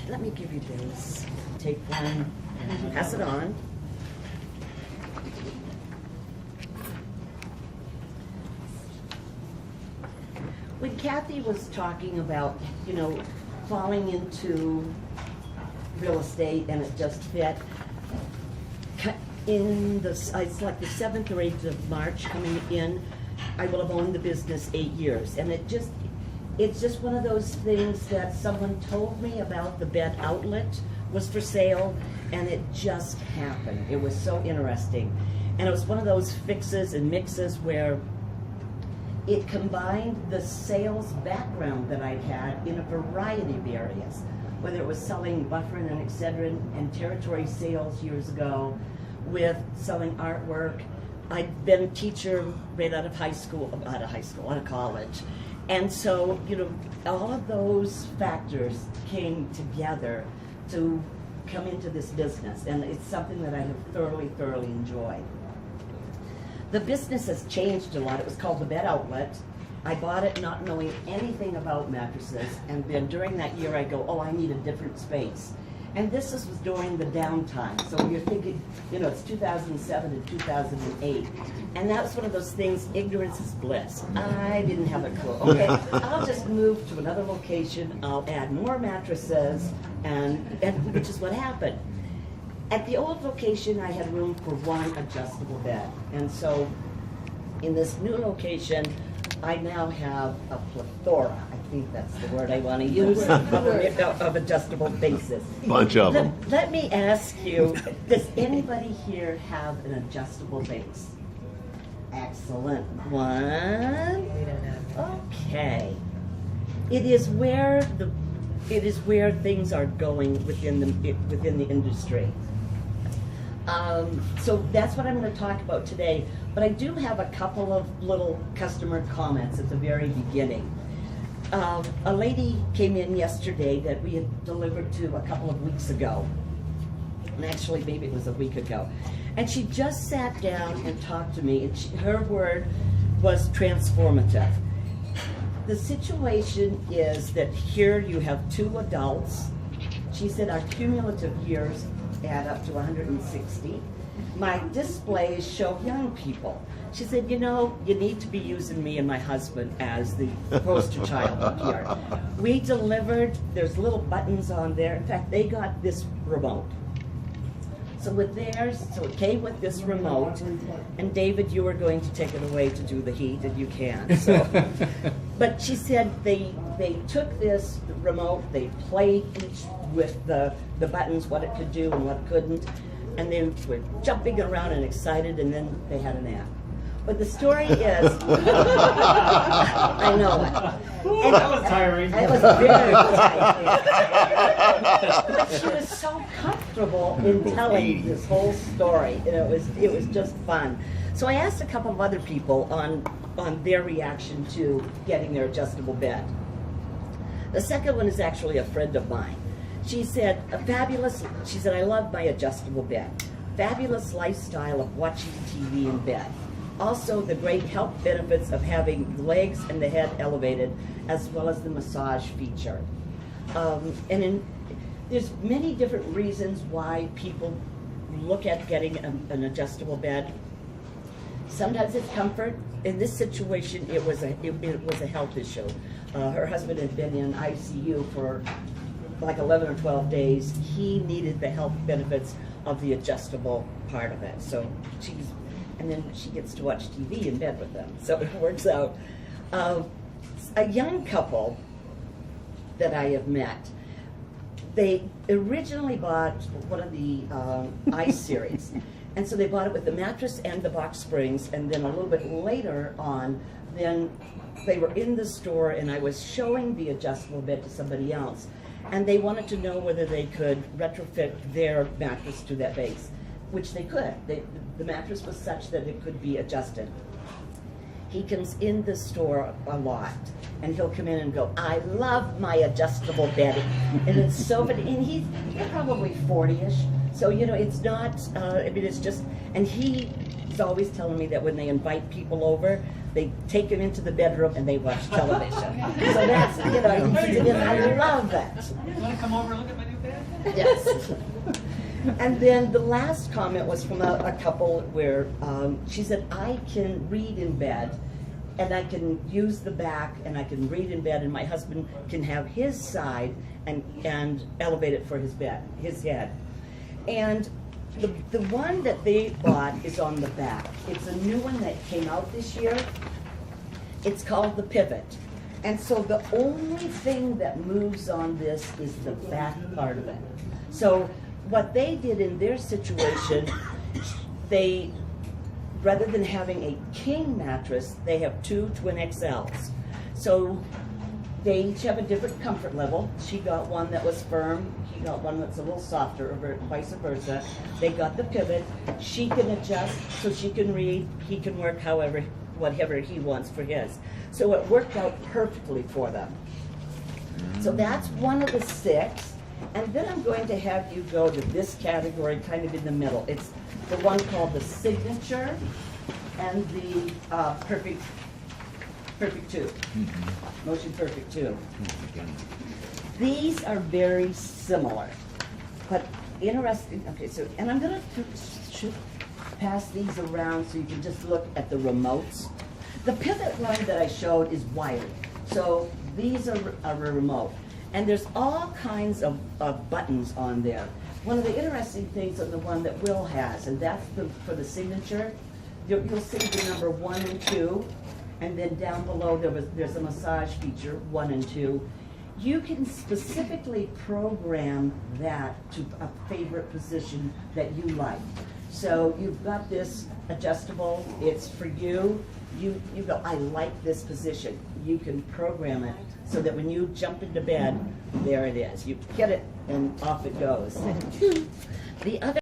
let me give you this. Take one and pass it on. When Kathy was talking about, you know, falling into real estate and it just fit, it's like the 7th or 8th of March coming in, I will have owned the business 8 years. And it's just one of those things that someone told me about. The bed outlet was for sale, and it just happened. It was so interesting. And it was one of those fixes and mixes where it combined the sales background that I'd had in a variety of areas, whether it was selling bufferin and Excedrin and territory sales years ago, with selling artwork. I'd been a teacher right out of college. And so, you know, all of those factors came together to come into this business, and it's something that I have thoroughly enjoyed. The business has changed a lot. It was called the Bed Outlet. I bought it not knowing anything about mattresses, and then during that year I go, oh, I need a different space. And this was during the downtime. So you're thinking, you know, it's 2007 and 2008. And that was one of those things, ignorance is bliss. I didn't have a clue. Okay, I'll just move to another location, I'll add more mattresses, and which is what happened. At the old location, I had room for one adjustable bed. And so in this new location, I now have a plethora, I think that's the word I want to use, of adjustable bases. Bunch of them. Let me ask you, does anybody here have an adjustable base? Excellent. One. We don't have. Okay. It is where things are going within the industry. So that's what I'm going to talk about today. But I do have a couple of little customer comments at the very beginning. A lady came in yesterday that we had delivered to a couple of weeks ago. And actually, maybe it was a week ago. And she just sat down and talked to me, and her word was transformative. The situation is that here you have 2 adults. She said our cumulative years add up to 160. My displays show young people. She said, you know, you need to be using me and my husband as the poster child up here. We delivered, there's little buttons on there. In fact, they got this remote. So with theirs, so it came with this remote, and David, you were going to take it away to do the heat, and you can. So, but she said they took this remote, they played with the buttons, what it could do and what it couldn't, and they were jumping around and excited, and then they had a nap. But the story is, I know it. And that was tiring. It was very tiring. But she was so comfortable in telling this whole story, and it was just fun. So I asked a couple of other people on their reaction to getting their adjustable bed. The second one is actually a friend of mine. She said, she said, I love my adjustable bed. Fabulous lifestyle of watching TV in bed. Also, the great health benefits of having the legs and the head elevated, as well as the massage feature. There's many different reasons why people look at getting an adjustable bed. Sometimes it's comfort. In this situation, it was a health issue. Her husband had been in ICU for like 11 or 12 days. He needed the health benefits of the adjustable part of it. So and then she gets to watch TV in bed with them. So it works out. A young couple that I have met, they originally bought one of the I-Series. And so they bought it with the mattress and the box springs, and then a little bit later on, then they were in the store and I was showing the adjustable bed to somebody else. And they wanted to know whether they could retrofit their mattress to that base, which they could. The mattress was such that it could be adjusted. He comes in the store a lot, and he'll come in and go, I love my adjustable bed. And it's so funny, and he's probably 40-ish, so, you know, it's not, I mean, it's just, and he she's always telling me that when they invite people over, they take them into the bedroom and they watch television. So that's, you know, I love that. You want to come over and look at my new bed? Yes. And then the last comment was from a couple where she said, I can read in bed, and I can use the back, and I can read in bed, and my husband can have his side and elevate it for his head. And the one that they bought is on the back. It's a new one that came out this year. It's called the Pivot. And so the only thing that moves on this is the back part of it. So what they did in their situation, they, rather than having a king mattress, they have 2 twin XLs. So they each have a different comfort level. She got one that was firm, he got one that's a little softer, or vice versa. They got the Pivot. She can adjust so she can read, he can work whatever he wants for his. So it worked out perfectly for them. So that's one of the 6. And then I'm going to have you go to this category kind of in the middle. It's the one called the Signature and the Perfect 2. Motion Perfect 2. These are very similar, but interesting. Okay, so, and I'm going to pass these around so you can just look at the remotes. The Pivot one that I showed is wired, so these are a remote. And there's all kinds of buttons on there. One of the interesting things on the one that Will has, and that's for the Signature, you'll see the number 1 and 2, and then down below there's a massage feature, 1 and 2. You can specifically program that to a favorite position that you like. So you've got this adjustable, it's for you. You go, I like this position. You can program it so that when you jump into bed, there it is. You get it and off it goes. The other